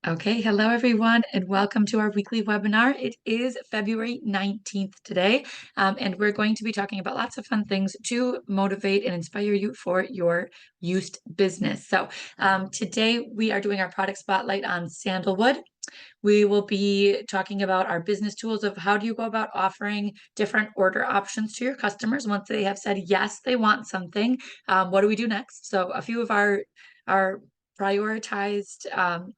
Okay, hello everyone, and welcome to our weekly webinar. It is February 19th today, and we're going to be talking about lots of fun things to motivate and inspire you for your used business. So today we are doing our product spotlight on sandalwood. We will be talking about our business tools of how do you go about offering different order options to your customers once they have said yes, they want something. What do we do next? So a few of our prioritized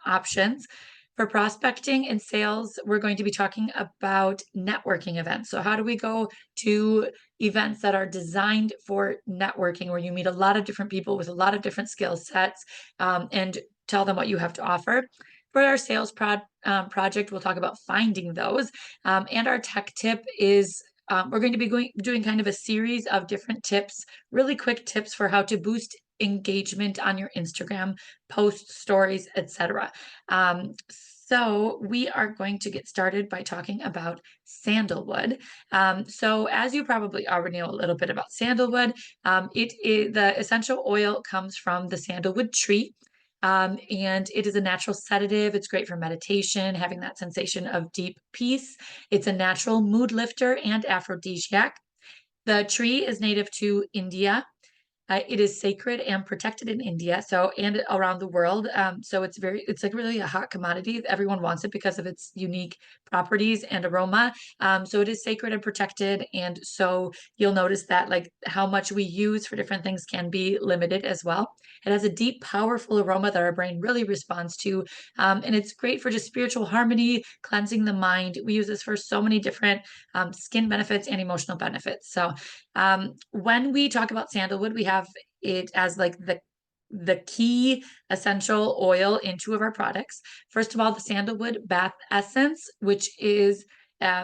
options. For prospecting and sales, we're going to be talking about networking events. So how do we go to events that are designed for networking, where you meet a lot of different people with a lot of different skill sets, and tell them what you have to offer. For our sales project, we'll talk about finding those. And our tech tip is we're going to be doing kind of a series of different tips, really quick tips for how to boost engagement on your Instagram posts, stories, etc. So we are going to get started by talking about sandalwood. So as you probably already know a little bit about sandalwood, the essential oil comes from the sandalwood tree. And it is a natural sedative. It's great for meditation, having that sensation of deep peace. It's a natural mood lifter and aphrodisiac. The tree is native to India. It is sacred and protected in India, and around the world. So it's like really a hot commodity. Everyone wants it because of its unique properties and aroma. So it is sacred and protected, and so you'll notice that like how much we use for different things can be limited as well. It has a deep, powerful aroma that our brain really responds to, and it's great for just spiritual harmony, cleansing the mind. We use this for so many different skin benefits and emotional benefits. So when we talk about sandalwood, we have it as like the key essential oil in two of our products. First of all, the sandalwood bath essence, which is,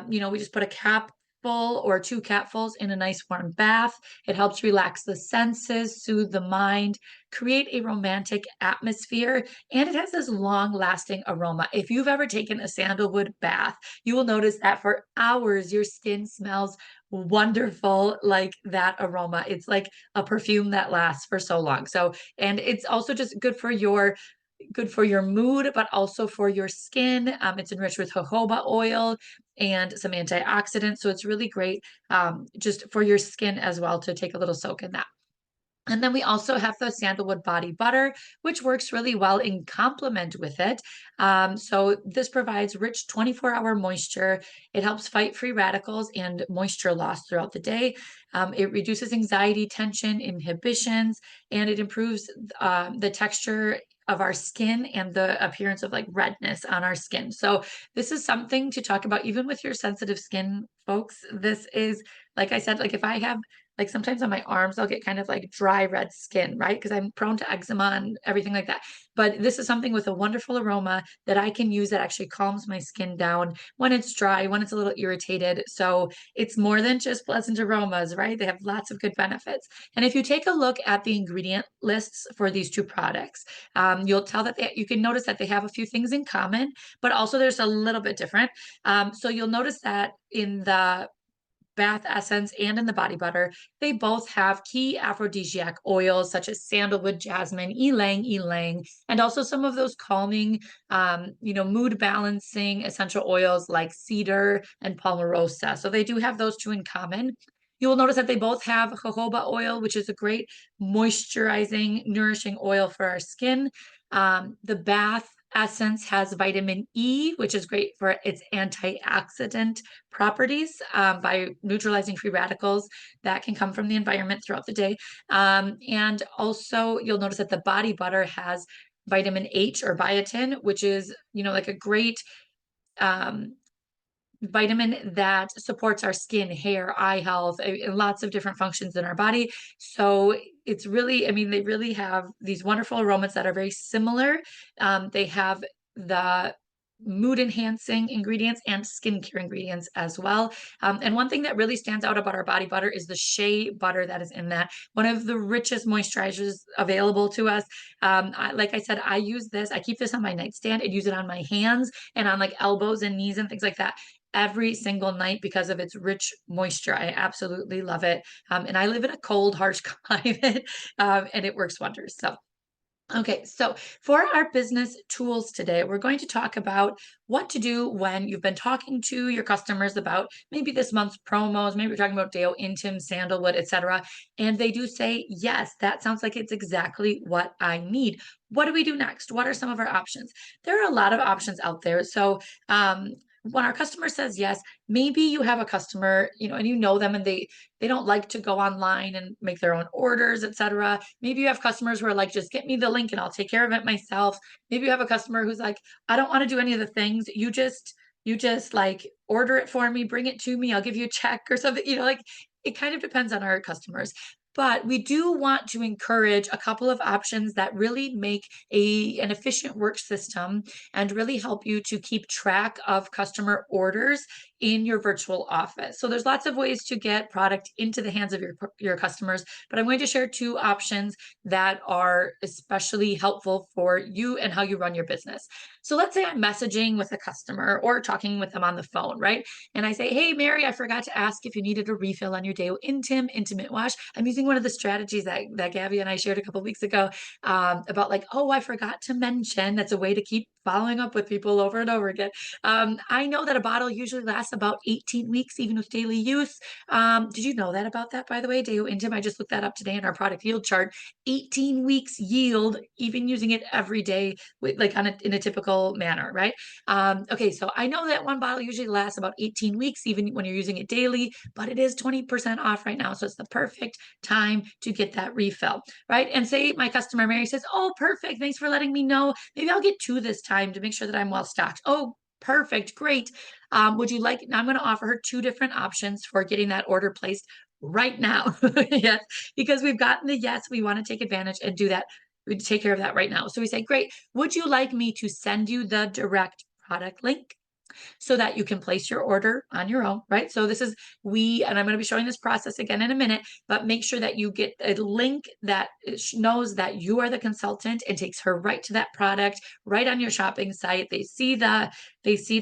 we just put a capful or two capfuls in a nice warm bath. It helps relax the senses, soothe the mind, create a romantic atmosphere, and it has this long-lasting aroma. If you've ever taken a sandalwood bath, you will notice that for hours your skin smells wonderful, like that aroma. It's like a perfume that lasts for so long. So, and it's also just good for your mood, but also for your skin. It's enriched with jojoba oil and some antioxidants. So it's really great just for your skin as well to take a little soak in that. And then we also have the sandalwood body butter, which works really well in complement with it. So this provides rich 24-hour moisture. It helps fight free radicals and moisture loss throughout the day. It reduces anxiety, tension, inhibitions, and it improves the texture of our skin and the appearance of like redness on our skin. So this is something to talk about even with your sensitive skin, folks. This is, like I said, like if I have like sometimes on my arms, I'll get kind of like dry red skin, right? Because I'm prone to eczema and everything like that. But this is something with a wonderful aroma that I can use that actually calms my skin down when it's dry, when it's a little irritated. So it's more than just pleasant aromas, right? They have lots of good benefits. And if you take a look at the ingredient lists for these two products, you'll tell that you can notice that they have a few things in common, but also there's a little bit different. So you'll notice that in the bath essence and in the body butter, they both have key aphrodisiac oils such as sandalwood, jasmine, ylang ylang, and also some of those calming, mood balancing essential oils like cedar and palmarosa. So they do have those two in common. You will notice that they both have jojoba oil, which is a great moisturizing, nourishing oil for our skin. The bath essence has vitamin E, which is great for its antioxidant properties by neutralizing free radicals that can come from the environment throughout the day. And also, you'll notice that the body butter has vitamin H or biotin, which is, like a great um, vitamin that supports our skin, hair, eye health, and lots of different functions in our body. So it's really, I mean, they really have these wonderful aromas that are very similar. They have the mood enhancing ingredients and skincare ingredients as well. And one thing that really stands out about our body butter is the shea butter that is in that. One of the richest moisturizers available to us. Like I said, I use this, I keep this on my nightstand and use it on my hands and on like elbows and knees and things like that every single night because of its rich moisture. I absolutely love it. And I live in a cold, harsh climate, and it works wonders. So Okay, so for our business tools today, we're going to talk about what to do when you've been talking to your customers about maybe this month's promos, maybe we're talking about Deo Intim, Sandalwood, etc. And they do say, yes, that sounds like it's exactly what I need. What do we do next? What are some of our options? There are a lot of options out there. So when our customer says yes, maybe you have a customer, and you know them and they don't like to go online and make their own orders, etc. Maybe you have customers who are like, just get me the link and I'll take care of it myself. Maybe you have a customer who's like, I don't want to do any of the things. You just like order it for me, bring it to me, I'll give you a check or something, like it kind of depends on our customers. But we do want to encourage a couple of options that really make an efficient work system and really help you to keep track of customer orders in your virtual office. So there's lots of ways to get product into the hands of your customers, but I'm going to share two options that are especially helpful for you and how you run your business. So let's say I'm messaging with a customer or talking with them on the phone, right? And I say, hey, Mary, I forgot to ask if you needed a refill on your Deo Intimate Wash. I'm using one of the strategies that Gabby and I shared a couple of weeks ago about like, oh, I forgot to mention. That's a way to keep following up with people over and over again. I know that a bottle usually lasts about 18 weeks, even with daily use. Did you know that about that, by the way? Deo Intim, I just looked that up today in our product yield chart. 18 weeks yield, even using it every day, like in a typical manner, right? Okay, so I know that one bottle usually lasts about 18 weeks, even when you're using it daily, but it is 20% off right now. So it's the perfect time to get that refill, right? And say my customer Mary says, oh, perfect. Thanks for letting me know. Maybe I'll get two this time to make sure that I'm well stocked. Oh, perfect. Great. Would you like, now I'm going to offer her two different options for getting that order placed right now. Yes, because we've gotten the yes, we want to take advantage and do that. We take care of that right now. So we say, great. Would you like me to send you the direct product link so that you can place your order on your own, right? So this is and I'm going to be showing this process again in a minute, but make sure that you get a link that knows that you are the consultant and takes her right to that product, right on your shopping site. They see the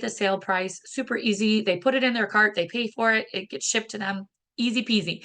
sale price, super easy. They put it in their cart, they pay for it, it gets shipped to them, easy peasy.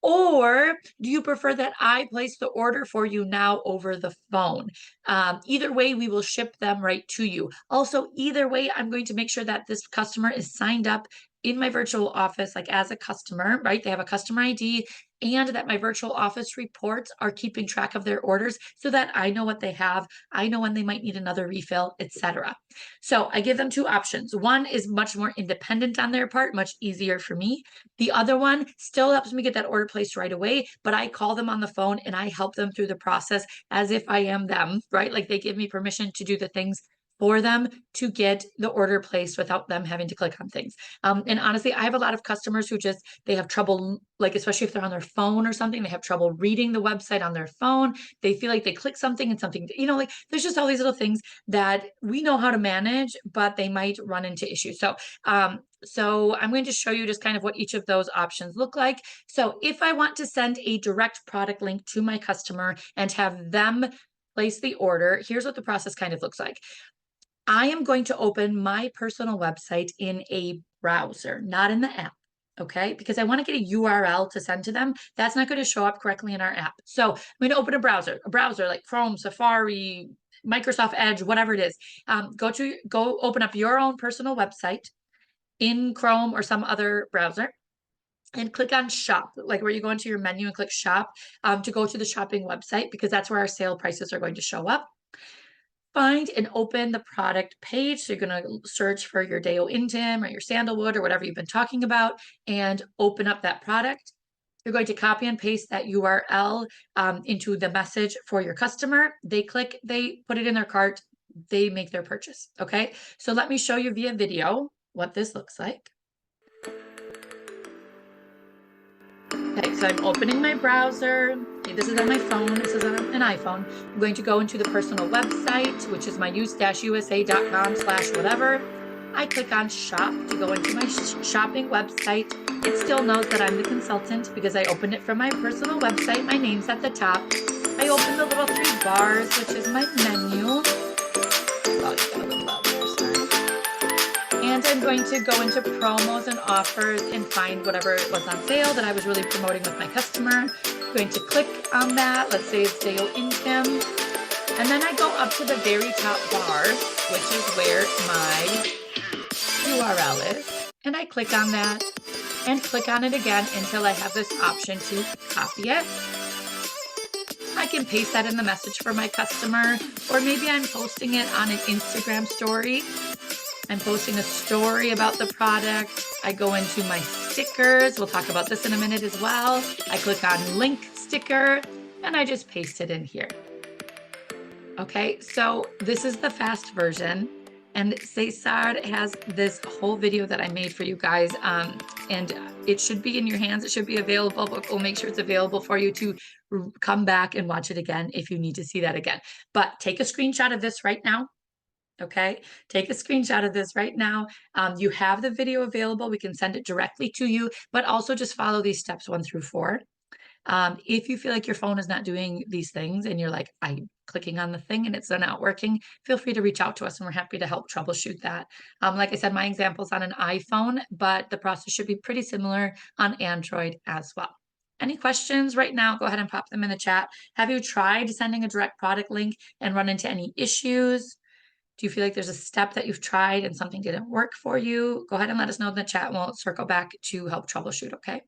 Or do you prefer that I place the order for you now over the phone? Either way, we will ship them right to you. Also, either way, I'm going to make sure that this customer is signed up in my virtual office, like as a customer, right? They have a customer ID, and that my virtual office reports are keeping track of their orders so that I know what they have, I know when they might need another refill, etc. So I give them two options. One is much more independent on their part, much easier for me. The other one still helps me get that order placed right away, but I call them on the phone and I help them through the process as if I am them, right? Like they give me permission to do the things for them to get the order placed without them having to click on things. And honestly, I have a lot of customers who they have trouble, like, especially if they're on their phone or something, they have trouble reading the website on their phone. They feel like they click something and something, like there's just all these little things that we know how to manage, but they might run into issues. So I'm going to show you just kind of what each of those options look like. So if I want to send a direct product link to my customer and have them place the order, here's what the process kind of looks like. I am going to open my personal website in a browser, not in the app. Okay, because I want to get a URL to send to them. That's not going to show up correctly in our app. So I'm going to open a browser like Chrome, Safari, Microsoft Edge, whatever it is. Go open up your own personal website in Chrome or some other browser and click on shop, like where you go into your menu and click shop to go to the shopping website, because that's where our sale prices are going to show up. Find and open the product page. So you're going to search for your Deo Intim or your Sandalwood or whatever you've been talking about and open up that product. You're going to copy and paste that URL into the message for your customer. They click, they put it in their cart, they make their purchase. Okay, so let me show you via video what this looks like. Okay, so I'm opening my browser. Okay, this is on my phone. This is on an iPhone. I'm going to go into the personal website, which is my use-usa.com/whatever. I click on shop to go into my shopping website. It still knows that I'm the consultant because I opened it from my personal website. My name's at the top. I open the little three bars, which is my menu. And I'm going to go into promos and offers and find whatever was on sale that I was really promoting with my customer. I'm going to click on that. Let's say it's Deo Intim. And then I go up to the very top bar, which is where my URL is. And I click on that and click on it again until I have this option to copy it. I can paste that in the message for my customer, or maybe I'm posting it on an Instagram story. I'm posting a story about the product. I go into my stickers. We'll talk about this in a minute as well. I click on link sticker and I just paste it in here. Okay, so this is the fast version. And Cesar has this whole video that I made for you guys, and it should be in your hands. It should be available, but we'll make sure it's available for you to come back and watch it again if you need to see that again. But take a screenshot of this right now. Okay, take a screenshot of this right now. You have the video available. We can send it directly to you, but also just follow these steps 1 through 4. If you feel like your phone is not doing these things and you're like, I'm clicking on the thing and it's not working, feel free to reach out to us and we're happy to help troubleshoot that. Like I said, my example is on an iPhone, but the process should be pretty similar on Android as well. Any questions right now, go ahead and pop them in the chat. Have you tried sending a direct product link and run into any issues? Do you feel like there's a step that you've tried and something didn't work for you? Go ahead and let us know in the chat and we'll circle back to help troubleshoot, okay?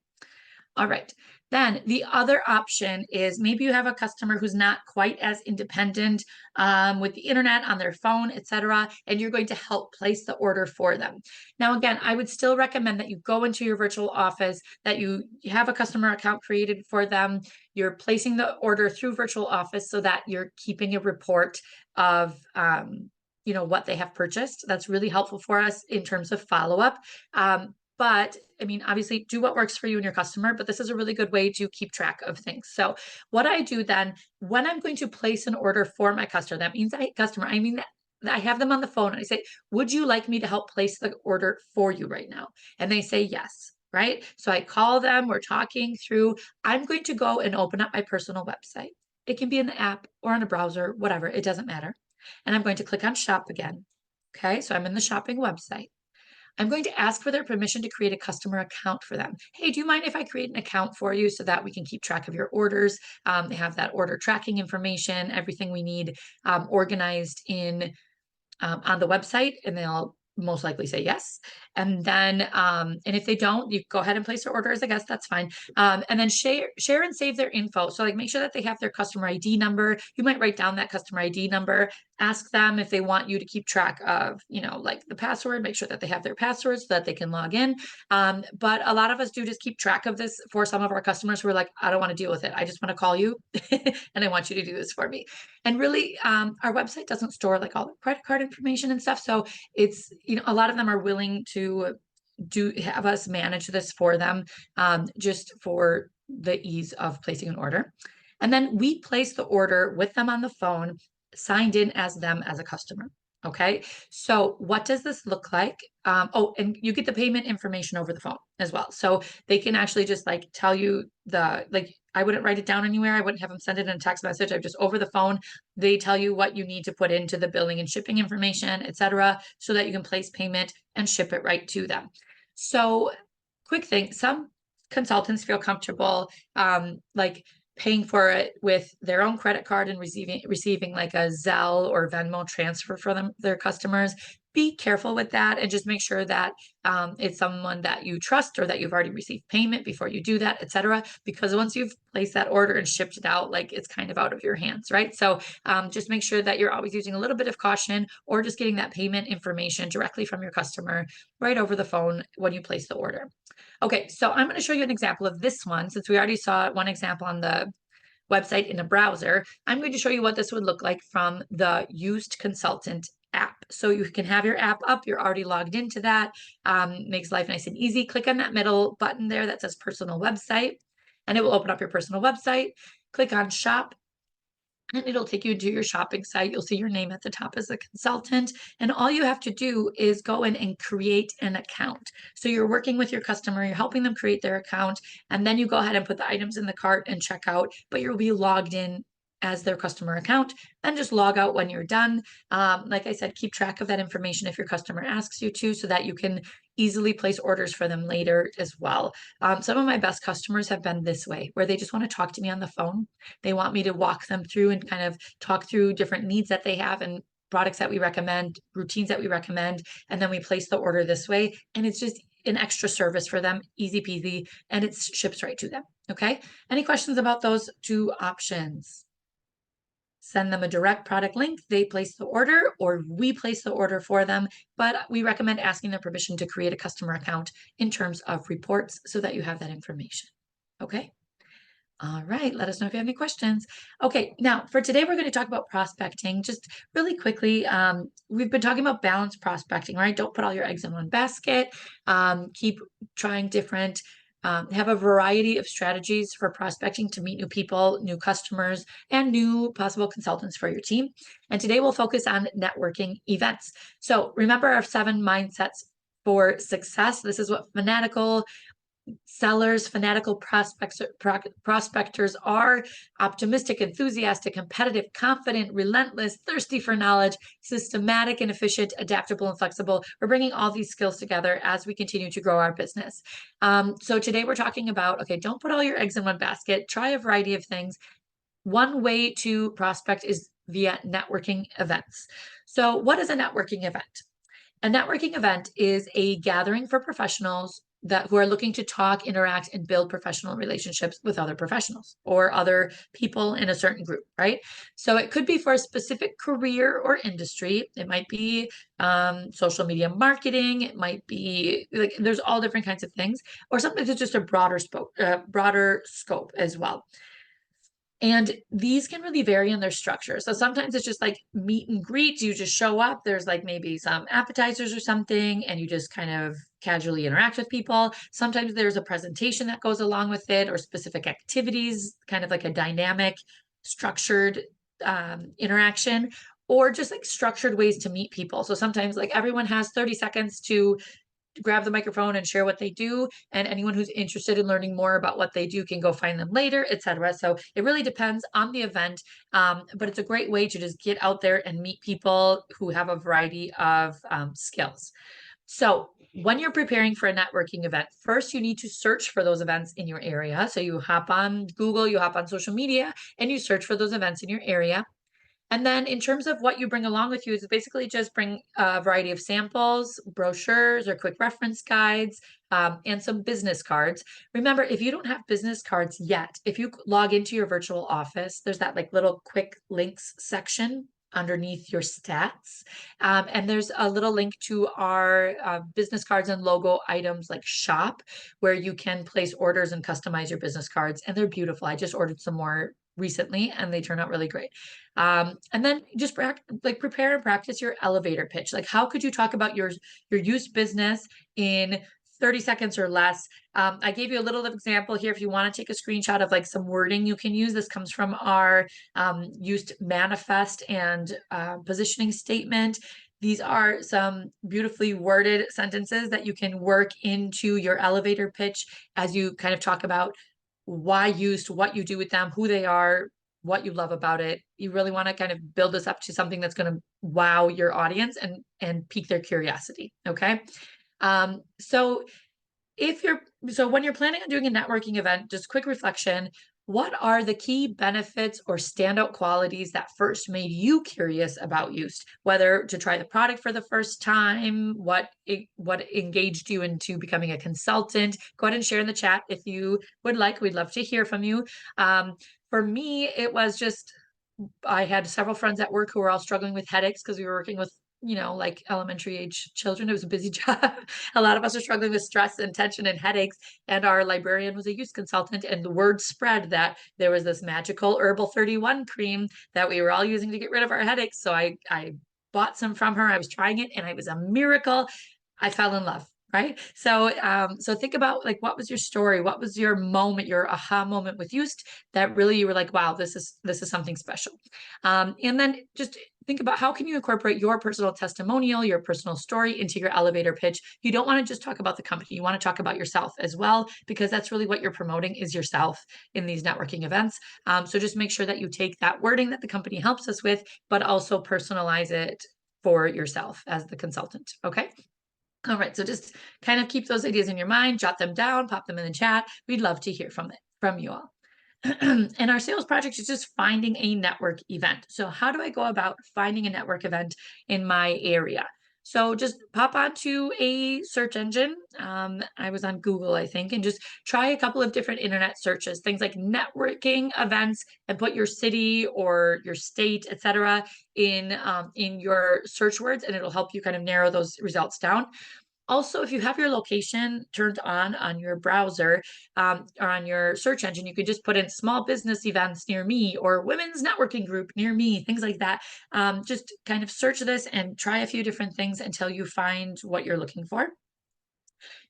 All right. Then the other option is maybe you have a customer who's not quite as independent with the internet on their phone, etc., and you're going to help place the order for them. Now, again, I would still recommend that you go into your virtual office, that you have a customer account created for them. You're placing the order through virtual office so that you're keeping a report of what they have purchased. That's really helpful for us in terms of follow-up. But I mean, obviously do what works for you and your customer, but this is a really good way to keep track of things. So what I do then, when I'm going to place an order for my customer, that means I mean that I have them on the phone and I say, would you like me to help place the order for you right now? And they say yes, right? So I call them, we're talking through, I'm going to go and open up my personal website. It can be in the app or on a browser, whatever, it doesn't matter. And I'm going to click on shop again. Okay, so I'm in the shopping website. I'm going to ask for their permission to create a customer account for them. Hey, do you mind if I create an account for you so that we can keep track of your orders? They have that order tracking information, everything we need organized in on the website, and they'll most likely say yes. And then, and if they don't, you go ahead and place your order as a guest, that's fine. And then share and save their info. So like make sure that they have their customer ID number. You might write down that customer ID number, ask them if they want you to keep track of, like the password, make sure that they have their passwords so that they can log in. But a lot of us do just keep track of this for some of our customers who are like, I don't want to deal with it. I just want to call you and I want you to do this for me. And really, our website doesn't store like all the credit card information and stuff. So it's, a lot of them are willing to have us manage this for them, just for the ease of placing an order. And then we place the order with them on the phone, signed in as them as a customer. Okay, so what does this look like? And you get the payment information over the phone as well. So they can actually just like tell you I wouldn't write it down anywhere. I wouldn't have them send it in a text message. I just over the phone, they tell you what you need to put into the billing and shipping information, etc., so that you can place payment and ship it right to them. So quick thing, some consultants feel comfortable like paying for it with their own credit card and receiving like a Zelle or Venmo transfer for their customers. Be careful with that and just make sure that it's someone that you trust or that you've already received payment before you do that, etc. Because once you've placed that order and shipped it out, like it's kind of out of your hands, right? So just make sure that you're always using a little bit of caution or just getting that payment information directly from your customer right over the phone when you place the order. Okay, so I'm going to show you an example of this one. Since we already saw one example on the website in a browser, I'm going to show you what this would look like from the Used Consultant app. So you can have your app up, you're already logged into that, makes life nice and easy. Click on that middle button there that says personal website, and it will open up your personal website. Click on shop, and it'll take you to your shopping site. You'll see your name at the top as a consultant. And all you have to do is go in and create an account. So you're working with your customer, you're helping them create their account, and then you go ahead and put the items in the cart and check out, but you'll be logged in as their customer account, and just log out when you're done. Like I said, keep track of that information if your customer asks you to, so that you can easily place orders for them later as well. Some of my best customers have been this way, where they just want to talk to me on the phone. They want me to walk them through and kind of talk through different needs that they have and products that we recommend, routines that we recommend, and then we place the order this way. And it's just an extra service for them, easy peasy, and it ships right to them. Okay. Any questions about those two options? Send them a direct product link, they place the order, or we place the order for them. But we recommend asking their permission to create a customer account in terms of reports so that you have that information. Okay. All right, let us know if you have any questions. Okay, now for today, we're going to talk about prospecting just really quickly. We've been talking about balanced prospecting, right? Don't put all your eggs in one basket. Keep trying different, have a variety of strategies for prospecting to meet new people, new customers, and new possible consultants for your team. And today we'll focus on networking events. So remember our 7 mindsets for success. This is what fanatical sellers, fanatical prospectors are: optimistic, enthusiastic, competitive, confident, relentless, thirsty for knowledge, systematic and efficient, adaptable and flexible. We're bringing all these skills together as we continue to grow our business. So today we're talking about, okay, don't put all your eggs in one basket. Try a variety of things. One way to prospect is via networking events. So what is a networking event? A networking event is a gathering for professionals who are looking to talk, interact, and build professional relationships with other professionals or other people in a certain group, right? So it could be for a specific career or industry. It might be social media marketing. It might be like there's all different kinds of things, or sometimes it's just a broader scope as well. And these can really vary in their structure. So sometimes it's just like meet and greet. You just show up. There's like maybe some appetizers or something, and you just kind of casually interact with people. Sometimes there's a presentation that goes along with it or specific activities, kind of like a dynamic, structured interaction, or just like structured ways to meet people. So sometimes like everyone has 30 seconds to grab the microphone and share what they do, and anyone who's interested in learning more about what they do can go find them later, etc. So it really depends on the event, but it's a great way to just get out there and meet people who have a variety of skills. So when you're preparing for a networking event, first you need to search for those events in your area. So you hop on Google, you hop on social media, and you search for those events in your area. And then in terms of what you bring along with you is basically just bring a variety of samples, brochures, or quick reference guides, and some business cards. Remember, if you don't have business cards yet, if you log into your virtual office, there's that like little quick links section underneath your stats. And there's a little link to our business cards and logo items like shop, where you can place orders and customize your business cards. And they're beautiful. I just ordered some more recently and they turn out really great. And then just prepare and practice your elevator pitch. Like, how could you talk about your youth business in 30 seconds or less? I gave you a little example here. If you want to take a screenshot of like some wording you can use, this comes from our used manifest and positioning statement. These are some beautifully worded sentences that you can work into your elevator pitch as you kind of talk about why used, what you do with them, who they are, what you love about it. You really want to kind of build this up to something that's going to wow your audience and pique their curiosity. Okay. So when you're planning on doing a networking event, just quick reflection: what are the key benefits or standout qualities that first made you curious about Yoast? Whether to try the product for the first time, what engaged you into becoming a consultant? Go ahead and share in the chat if you would like. We'd love to hear from you. For me, it was just, I had several friends at work who were all struggling with headaches because we were working with, like elementary age children. It was a busy job. A lot of us are struggling with stress and tension and headaches. And our librarian was a youth consultant, and the word spread that there was this magical Herbal 31 cream that we were all using to get rid of our headaches. So I bought some from her. I was trying it and it was a miracle. I fell in love. Right. So, so think about like, what was your story? What was your moment, your aha moment with Yoast that really you were like, wow, this is something special. And then just think about how can you incorporate your personal testimonial, your personal story into your elevator pitch. You don't want to just talk about the company. You want to talk about yourself as well, because that's really what you're promoting is yourself in these networking events. So just make sure that you take that wording that the company helps us with, but also personalize it for yourself as the consultant. Okay. All right, so just kind of keep those ideas in your mind, jot them down, pop them in the chat. We'd love to hear from you all. And our sales project is just finding a network event. So how do I go about finding a network event in my area? So just pop onto a search engine. I was on Google, I think, and just try a couple of different internet searches, things like networking events, and put your city or your state, etc., in your search words, and it'll help you kind of narrow those results down. Also, if you have your location turned on your browser or on your search engine, you could just put in small business events near me or women's networking group near me, things like that. Just kind of search this and try a few different things until you find what you're looking for.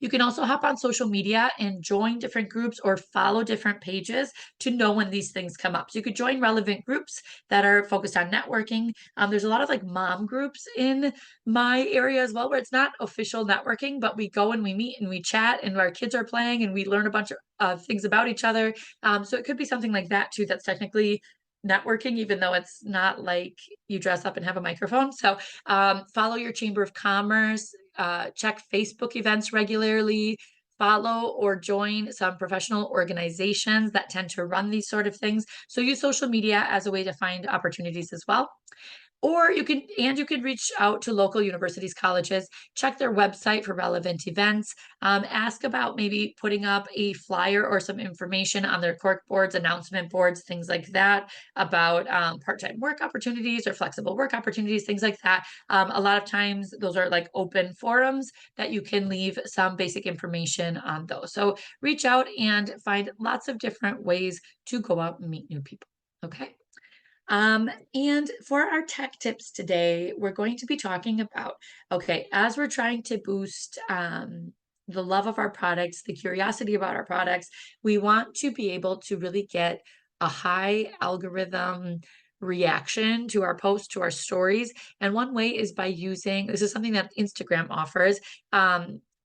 You can also hop on social media and join different groups or follow different pages to know when these things come up. So you could join relevant groups that are focused on networking. There's a lot of like mom groups in my area as well, where it's not official networking, but we go and we meet and we chat and our kids are playing and we learn a bunch of things about each other. So it could be something like that too, that's technically networking, even though it's not like you dress up and have a microphone. So follow your Chamber of Commerce, check Facebook events regularly, follow or join some professional organizations that tend to run these sort of things. So use social media as a way to find opportunities as well. Or you could reach out to local universities, colleges, check their website for relevant events, ask about maybe putting up a flyer or some information on their cork boards, announcement boards, things like that, about part-time work opportunities or flexible work opportunities, things like that. A lot of times those are like open forums that you can leave some basic information on those. So reach out and find lots of different ways to go out and meet new people. Okay. And for our tech tips today, we're going to be talking about, okay, as we're trying to boost the love of our products, the curiosity about our products, we want to be able to really get a high algorithm reaction to our posts, to our stories. And one way is by using, this is something that Instagram offers,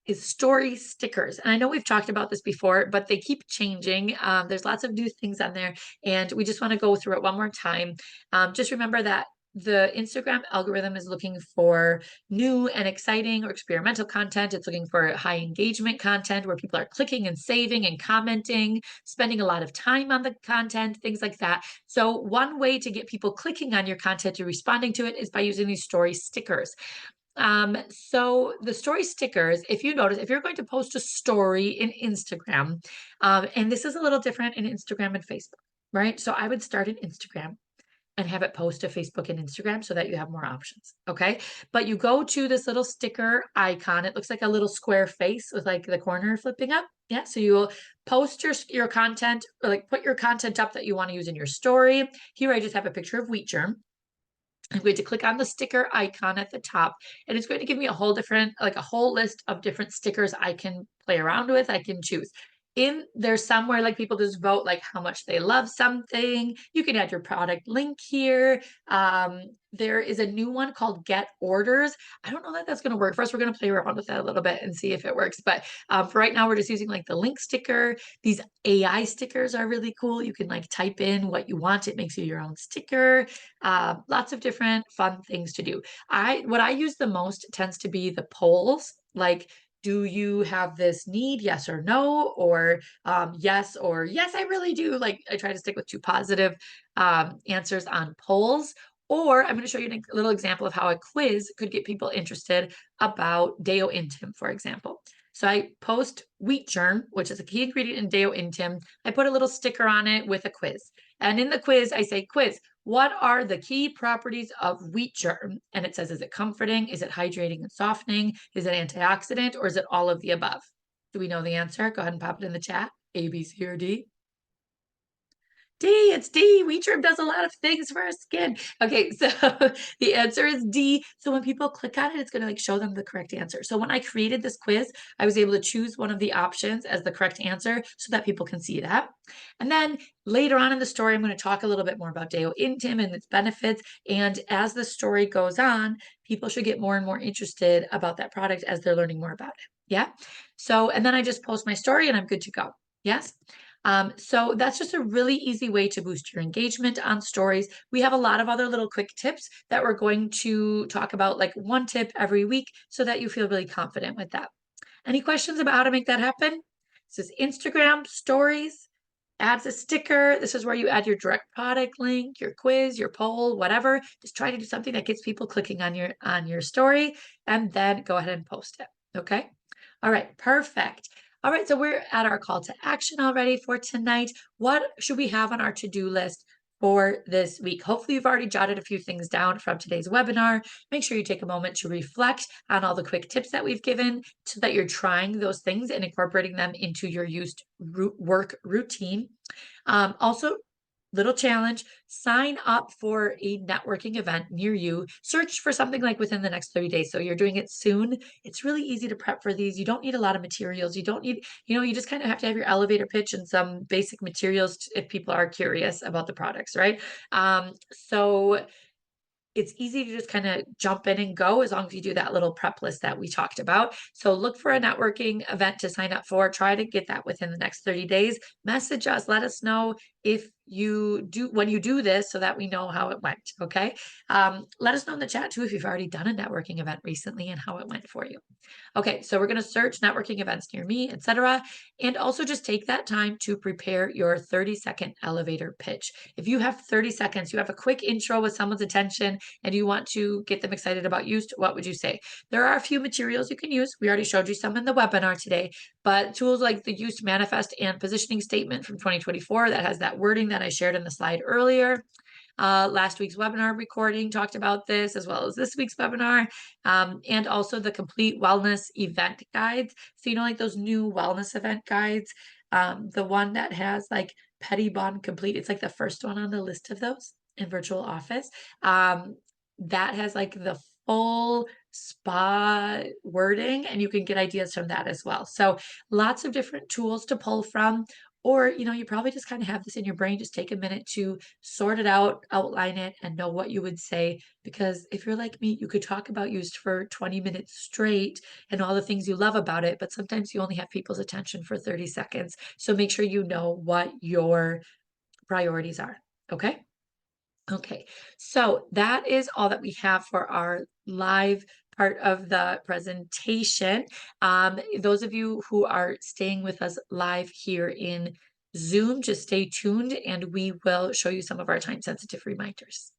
is story stickers. And I know we've talked about this before, but they keep changing. There's lots of new things on there, and we just want to go through it one more time. Just remember that the Instagram algorithm is looking for new and exciting or experimental content. It's looking for high engagement content where people are clicking and saving and commenting, spending a lot of time on the content, things like that. So one way to get people clicking on your content or responding to it is by using these story stickers. So the story stickers, if you notice, if you're going to post a story in Instagram, and this is a little different in Instagram and Facebook, right? So I would start in Instagram and have it post to Facebook and Instagram so that you have more options. Okay. But you go to this little sticker icon. It looks like a little square face with like the corner flipping up. Yeah. So you will post your content, or like put your content up that you want to use in your story. Here I just have a picture of wheat germ. I'm going to click on the sticker icon at the top, and it's going to give me a whole list of different stickers I can play around with, I can choose. There's somewhere like people just vote like how much they love something. You can add your product link here. There is a new one called Get Orders. I don't know that that's going to work. First, we're going to play around with that a little bit and see if it works. But for right now, we're just using like the link sticker. These AI stickers are really cool. You can like type in what you want. It makes you your own sticker. Lots of different fun things to do. What I use the most tends to be the polls, like, do you have this need? Yes or no, or yes, or yes, I really do. Like I try to stick with two positive answers on polls. Or I'm going to show you a little example of how a quiz could get people interested about Deo Intim, for example. So I post wheat germ, which is a key ingredient in Deo Intim. I put a little sticker on it with a quiz. And in the quiz, I say, quiz, what are the key properties of wheat germ? And it says, is it comforting? Is it hydrating and softening? Is it antioxidant? Or is it all of the above? Do we know the answer? Go ahead and pop it in the chat. A, B, C, or D. D, it's D. Wheat germ does a lot of things for our skin. Okay, so the answer is D. So when people click on it, it's going to like show them the correct answer. So when I created this quiz, I was able to choose one of the options as the correct answer so that people can see that. And then later on in the story, I'm going to talk a little bit more about Deo Intim and its benefits. And as the story goes on, people should get more and more interested about that product as they're learning more about it. Yeah. So, and then I just post my story and I'm good to go. Yes. So that's just a really easy way to boost your engagement on stories. We have a lot of other little quick tips that we're going to talk about, like one tip every week, so that you feel really confident with that. Any questions about how to make that happen? This is Instagram stories, adds a sticker. This is where you add your direct product link, your quiz, your poll, whatever. Just try to do something that gets people clicking on your story, and then go ahead and post it. Okay. All right, perfect. All right, so we're at our call to action already for tonight. What should we have on our to-do list for this week? Hopefully you've already jotted a few things down from today's webinar. Make sure you take a moment to reflect on all the quick tips that we've given so that you're trying those things and incorporating them into your used work routine. Also, little challenge, sign up for a networking event near you. Search for something like within the next 30 days. So you're doing it soon. It's really easy to prep for these. You don't need a lot of materials. You don't need, you just kind of have to have your elevator pitch and some basic materials if people are curious about the products, right? So it's easy to just kind of jump in and go as long as you do that little prep list that we talked about. So look for a networking event to sign up for. Try to get that within the next 30 days. Message us. Let us know if you do when you do this so that we know how it went. Okay. Let us know in the chat too if you've already done a networking event recently and how it went for you. Okay, so we're going to search networking events near me, etc. And also just take that time to prepare your 30-second elevator pitch. If you have 30 seconds, you have a quick intro with someone's attention, and you want to get them excited about Yoast, what would you say? There are a few materials you can use. We already showed you some in the webinar today, but tools like the Yoast Manifest and Positioning Statement from 2024 that has that wording that I shared in the slide earlier. Last week's webinar recording talked about this, as well as this week's webinar, and also the complete wellness event guides. So, like those new wellness event guides, the one that has like Petty Bond Complete, it's like the first one on the list of those in Virtual Office. That has like the full spa wording, and you can get ideas from that as well. So lots of different tools to pull from. Or, you probably just kind of have this in your brain. Just take a minute to sort it out, outline it, and know what you would say. Because if you're like me, you could talk about Yoast for 20 minutes straight and all the things you love about it, but sometimes you only have people's attention for 30 seconds. So make sure you know what your priorities are. Okay? Okay, so that is all that we have for our live part of the presentation. Those of you who are staying with us live here in Zoom, just stay tuned and we will show you some of our time-sensitive reminders.